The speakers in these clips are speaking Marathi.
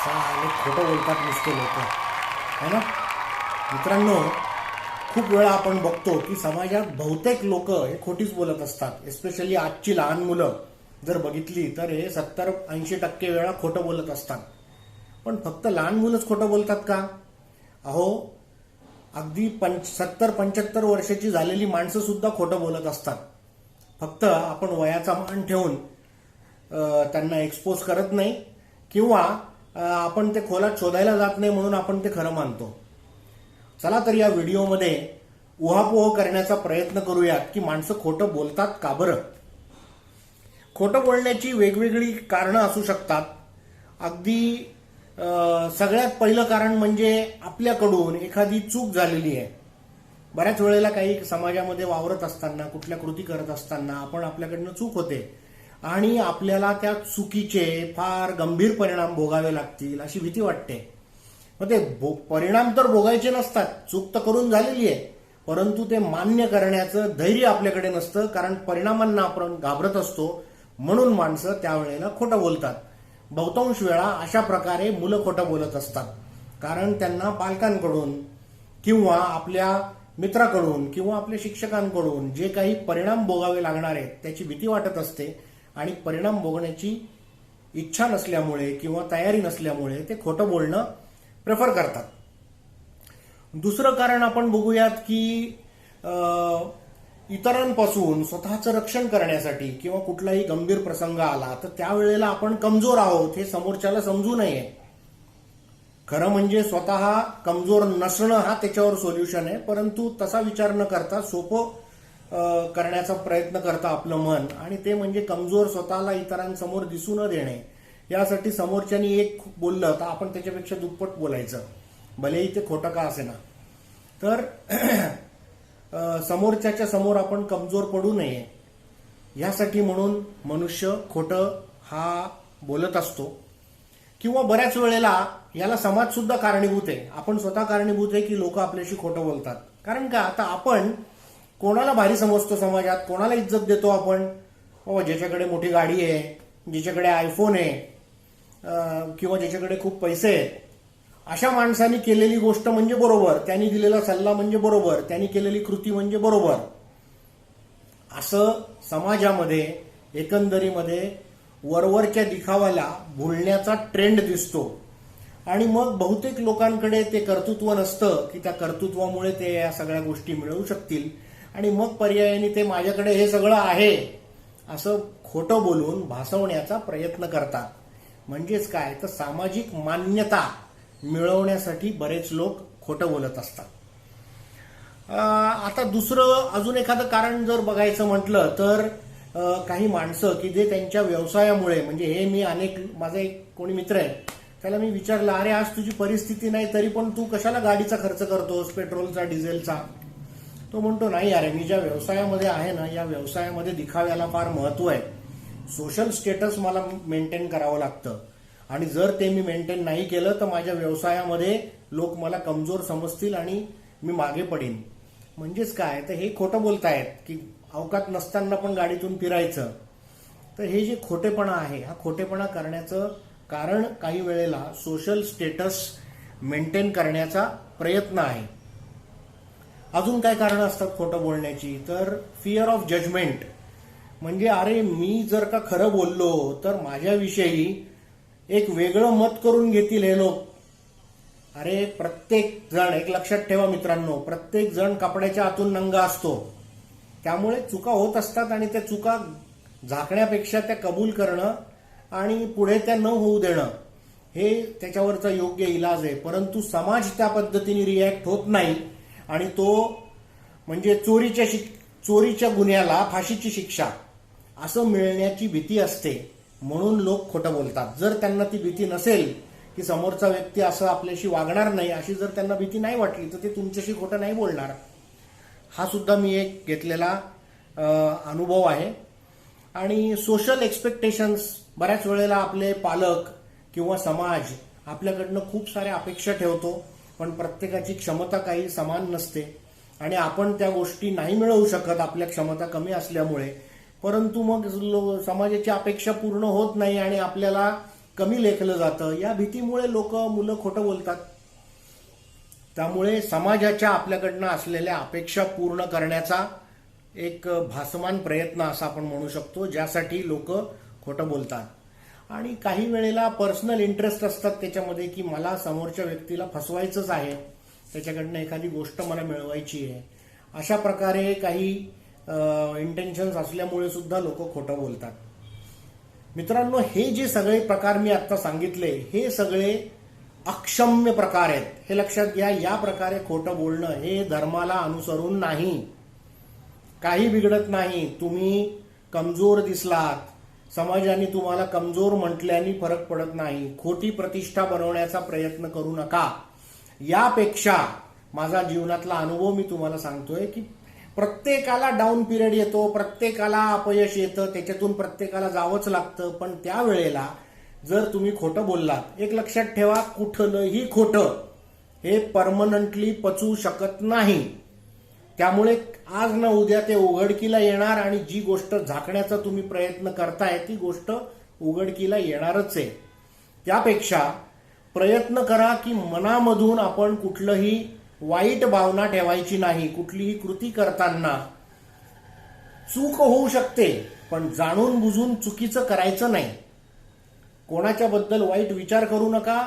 साले खोटं बोलतात नुसते लोक, है ना मित्रांनो. खूप वेळा आपण बघतो की समाजात बहुतेक लोक हे खोटीच बोलत असतात. एस्पेशली आजची लहान मुलं जर बघितली तर हे 70-80% वेळा खोटं बोलत असतात. पण फक्त लहान मुलंच खोटं बोलतात का? अहो, अगदी 70-75 वर्षाची झालेली माणसं सुद्धा खोटं बोलत असतात. फक्त आपण वयाचा मान ठेवून त्यांना एक्सपोज करत नाही किंवा आपण ते खोलात शोधायला जात नाही म्हणून आपण ते खरं मानतो. चला तर या व्हिडिओमध्ये उहापोह करण्याचा प्रयत्न करूयात की माणसं खोटं बोलतात का बरं. खोटं बोलण्याची वेगवेगळी कारणं असू शकतात. अगदी सगळ्यात पहिलं कारण म्हणजे आपल्याकडून एखादी चूक झालेली आहे. बऱ्याच वेळेला काही समाजामध्ये वावरत असताना, कुठल्या कृती करत असताना आपण आपल्याकडनं चूक होते आणि आपल्याला त्या चुकीचे फार गंभीर परिणाम भोगावे लागतील अशी भीती वाटते. मग ते परिणाम तर भोगायचे नसतात, चूक तर करून झालेली आहे, परंतु ते मान्य करण्याचं धैर्य आपल्याकडे नसतं. कारण परिणामांना आपण घाबरत असतो म्हणून माणसं त्यावेळेला खोटं बोलतात. बहुतांश वेळा अशा प्रकारे मुलं खोटं बोलत असतात. कारण त्यांना पालकांकडून किंवा आपल्या मित्राकडून किंवा आपल्या शिक्षकांकडून जे काही परिणाम भोगावे लागणार आहेत त्याची भीती वाटत असते आणि परिणाम भोगण्याची इच्छा नसल्यामुळे किंवा तयारी नसल्यामुळे ते खोटं बोलणं प्रेफर करतात. दुसरं कारण आपण बघूयात की इतरांपासून स्वतःचं रक्षण करण्यासाठी किंवा कुठलाही गंभीर प्रसंग आला तर त्यावेळेला आपण कमजोर आहोत हे समोरच्याला समजू नये. खरं म्हणजे स्वतः कमजोर नसणं हा त्याच्यावर सोल्युशन आहे, परंतु तसा विचार न करता सोपं करण्याचा प्रयत्न करतं आपलं मन, आणि ते म्हणजे कमजोर स्वतःला इतरांसमोर दिसू न देणे. यासाठी समोरच्यानी एक बोललं तर आपण त्याच्यापेक्षा दुप्पट बोलायचं, भलेही ते खोटं का असेना. तर समोरच्याच्या समोर आपण कमजोर पडू नये यासाठी म्हणून मनुष्य खोटं हा बोलत असतो. किंवा बऱ्याच वेळेला याला समाज सुद्धा कारणीभूत आहे. आपण स्वतः कारणीभूत आहे की लोक आपल्याशी खोटं बोलतात. कारण का, आता आपण कोणाला भारी समजतो समाजात, कोणाला इज्जत देतो आपण? ज्याच्याकडे मोठी गाडी आहे, ज्याच्याकडे आयफोन आहे किंवा ज्याच्याकडे खूप पैसे आहेत, अशा माणसांनी केलेली गोष्ट म्हणजे बरोबर, त्यांनी दिलेला सल्ला म्हणजे बरोबर, त्यांनी केलेली कृती म्हणजे बरोबर, असं समाजामध्ये एकंदरीमध्ये वरवरच्या दिखावाला बोलण्याचा ट्रेंड दिसतो. आणि मग बहुतेक लोकांकडे ते कर्तृत्व नसतं की त्या कर्तृत्वामुळे ते या सगळ्या गोष्टी मिळवू शकतील, आणि मग पर्यायाने ते माझ्याकडे हे सगळं आहे असं खोटं बोलून भासवण्याचा प्रयत्न करतात. म्हणजेच काय तर सामाजिक मान्यता मिळवण्यासाठी बरेच लोक खोटं बोलत असतात. आता दुसरं अजून एखादं कारण जर बघायचं म्हटलं तर काही माणसं की जे त्यांच्या व्यवसायामुळे, म्हणजे हे मी माझा एक कोणी मित्र आहे त्याला मी विचारलं, अरे आज तुझी परिस्थिती नाही तरी पण तू कशाला गाडीचा खर्च करतोस, पेट्रोलचा डिझेलचा? तो म्हणतो, नाही अरे मी ज्या व्यवसायामध्ये आहे ना, या व्यवसायामध्ये दिखाव्याला फार महत्व आहे. सोशल स्टेटस मला मेंटेन करावं लागतं आणि जर ते मी मेंटेन नाही केलं तर माझ्या व्यवसायामध्ये लोक मला कमजोर समजतील आणि मी मागे पडीन. म्हणजेच काय तर हे खोटं बोलतायत की अवकात नसताना पण गाडीतून फिरायचं. तर हे जे खोटेपणा आहे, हा खोटेपणा करण्याचं कारण काही वेळेला सोशल स्टेटस मेंटेन करण्याचा प्रयत्न आहे. अजून काय कारण असतात खोटं बोलण्याची, तर फिअर ऑफ जजमेंट. म्हणजे अरे मी जर का खरं बोललो तर माझ्याविषयी एक वेगळं मत करून घेतील हे लोक. अरे प्रत्येक जण, एक लक्षात ठेवा मित्रांनो, प्रत्येक जण कपड्याच्या आतून नंगा असतो. त्यामुळे चुका होत असतात आणि त्या चुका झाकण्यापेक्षा त्या कबूल करणं आणि पुढे त्या न होऊ देणं हे त्याच्यावरचा योग्य इलाज आहे. परंतु समाज त्या पद्धतीने रिॲक्ट होत नाही आणि तो म्हणजे चोरीच्या गुन्ह्याला फाशीची शिक्षा असं मिळण्याची भीती असते म्हणून लोक खोटं बोलतात. जर त्यांना ती भीती नसेल की समोरचा व्यक्ती असं आपल्याशी वागणार नाही, अशी जर त्यांना भीती नाही वाटली तर ते तुमच्याशी खोटं नाही बोलणार. हा सुद्धा मी एक घेतलेला अनुभव आहे. आणि सोशल एक्सपेक्टेशन्स, बऱ्याच वेळेला आपले पालक किंवा समाज आपल्याकडनं खूप साऱ्या अपेक्षा ठेवतो, पण प्रत्येकाची क्षमता काही समान नसते आणि आपण त्या गोष्टी नाही मिळवू शकत आपल्या क्षमता कमी असल्यामुळे. परंतु मग समाजाची अपेक्षा पूर्ण होत नाही आणि आपल्याला कमी लेखलं जातं, या भीतीमुळे मुलं खोटं बोलतात. त्यामुळे समाजाच्या आपल्याकडनं असलेल्या अपेक्षा पूर्ण करण्याचा एक भासमान प्रयत्न असा आपण म्हणू शकतो, ज्यासाठी लोक खोटं बोलतात. आणि काही वेळेला पर्सनल इंटरेस्ट असतात त्याच्यामध्ये, की मला समोरच्या व्यक्तीला फसवायचंच आहे, त्याच्याकडनं एखादी गोष्ट मला मिळवायची आहे. अशा प्रकारे काही इंटेन्शन्स असल्यामुळे सुद्धा लोक खोटं बोलतात. मित्रांनो, हे जे सगळे प्रकार मी आता सांगितले, हे सगळे अक्षम्य प्रकार आहेत, हे लक्षात घ्या. या प्रकारे खोटं बोलणं हे धर्माला अनुसरून नाही. काही बिघडत नाही. तुम्ही कमजोर दिसलात, समाजाने तुम्हाला कमजोर म्हटल्याने फरक पडत नाही. खोटी प्रतिष्ठा बनवण्याचा प्रयत्न करू नका. यापेक्षा माझा जीवनातला अनुभव मी तुम्हाला सांगतोय, की प्रत्येकाला डाऊन पिरियड येतो, प्रत्येकाला अपयश येतं, त्याच्यातून प्रत्येकाला जावंच लागतं. पण त्यावेळेला जर तुम्ही खोटं बोललात, एक लक्षात ठेवा, कुठलंही खोटं हे परमनंटली पचवू शकत नाही. त्यामुळे आज ना उद्या ते उघडकीला येणार, आणि जी गोष्ट झाकण्याचा तुम्ही प्रयत्न करताय ती गोष्ट उघडकीला येणारच आहे. त्यापेक्षा प्रयत्न करा की मनामधून आपण कुठलंही वाईट भावना ठेवायची नाही. कुठलीही कृती करताना चूक होऊ शकते, पण जाणून बुजून चुकीचं करायचं नाही. कोणाच्या बद्दल वाईट विचार करू नका.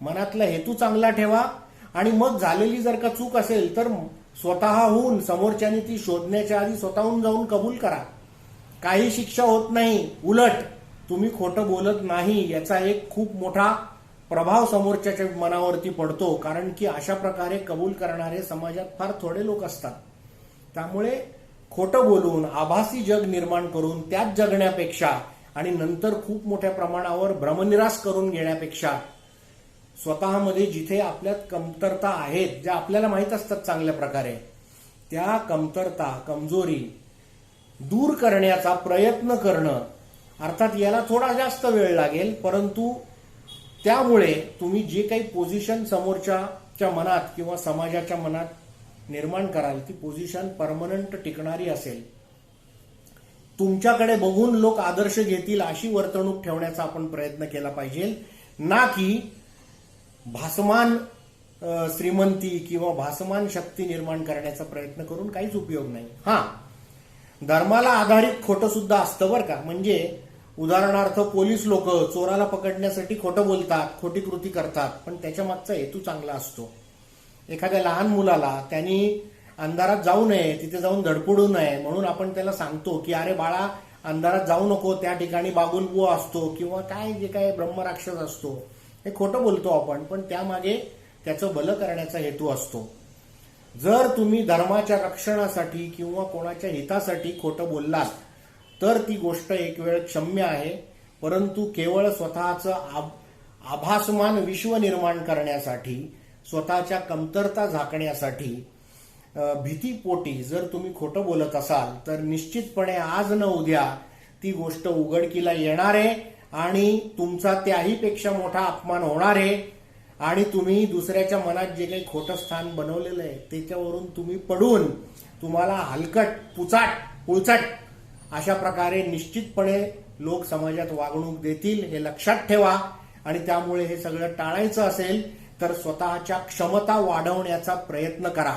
मनातला हेतू चांगला ठेवा, आणि मग झालेली जर का चूक असेल तर स्वतःहून, समोरच्यानी ती शोधण्याच्या आधी स्वतःहून जाऊन कबूल करा. काही शिक्षा होत नाही. उलट तुम्ही खोटं बोलत नाही याचा एक खूप मोठा प्रभाव समोरच्याच्या मनावरती पडतो. कारण की अशा प्रकारे कबूल करणारे समाजात फार थोडे लोक असतात. त्यामुळे खोटं बोलून आभासी जग निर्माण करून त्यात जगण्यापेक्षा, आणि नंतर खूप मोठ्या प्रमाणावर भ्रमनिरास करून घेण्यापेक्षा, स्वतःमध्ये जिथे आपल्यात कमतरता आहेत, ज्या आपल्याला माहीत असतात चांगल्या प्रकारे, त्या कमतरता, कमजोरी दूर करण्याचा प्रयत्न करणं. अर्थात याला थोडा जास्त वेळ लागेल, परंतु त्यामुळे तुम्ही जे काही पोझिशन समोरच्या मनात किंवा समाजाच्या मनात निर्माण कराल, ती पोझिशन परमनंट टिकणारी असेल. तुमच्याकडे बघून लोक आदर्श घेतील अशी वर्तणूक ठेवण्याचा आपण प्रयत्न केला पाहिजे, ना की भासमान श्रीमंती किंवा भासमान शक्ती निर्माण करण्याचा प्रयत्न करून काहीच उपयोग नाही. धर्माला आधारित खोटं सुद्धा असतं बरं का. म्हणजे उदाहरणार्थ पोलीस लोक चोराला पकडण्यासाठी खोटं बोलतात, खोटी कृती करतात, पण त्याच्या मागचा हेतू चांगला असतो. एखाद्या लहान मुलाला त्यांनी अंधारात जाऊ नये, तिथे जाऊन धडपडू नये म्हणून आपण त्याला सांगतो की अरे बाळा, अंधारात जाऊ नको, त्या ठिकाणी बागुलबुवा असतो किंवा काय जे काय ब्रह्मराक्षस असतो, हे खोटं बोलतो आपण, पण त्यामागे त्याचं भलं करण्याचा हेतू असतो. जर तुम्ही धर्माच्या रक्षणासाठी किंवा कोणाच्या हितासाठी खोटं बोललात तर ती गोष्ट एक वेळ क्षम्य आहे, परंतु केवळ स्वतःचं आभासमान विश्व निर्माण करण्यासाठी, स्वतःच्या कमतरता झाकण्यासाठी, भीतीपोटी जर तुम्ही खोटं बोलत असाल तर निश्चितपणे आज न उद्या ती गोष्ट उघडकीला येणार आहे, आणि तुमचा त्याहीपेक्षा मोठा अपमान होणार आहे, आणि तुम्ही दुसऱ्याच्या मनात जे काही खोटं स्थान बनवलेलं आहे त्याच्यावरून तुम्ही पडून तुम्हाला हलकट, पुळचाट अशा प्रकारे निश्चितपणे लोक समाजात वागणूक देतील, हे लक्षात ठेवा. आणि त्यामुळे हे सगळं टाळायचं असेल तर स्वतःच्या क्षमता वाढवण्याचा प्रयत्न करा,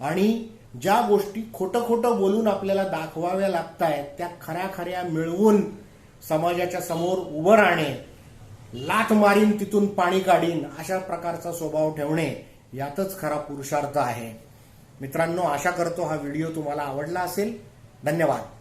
आणि ज्या गोष्टी खोटं बोलून आपल्याला दाखवाव्या लागतायत त्या खऱ्या मिळवून समाजाच्या समोर उभं राहणे, लाथ मारीन तिथून पाणी काढीन अशा प्रकारचा स्वभाव ठेवणे, यातच खरा पुरुषार्थ आहे. मित्रांनो, आशा करतो हा व्हिडिओ तुम्हाला आवडला असेल. धन्यवाद.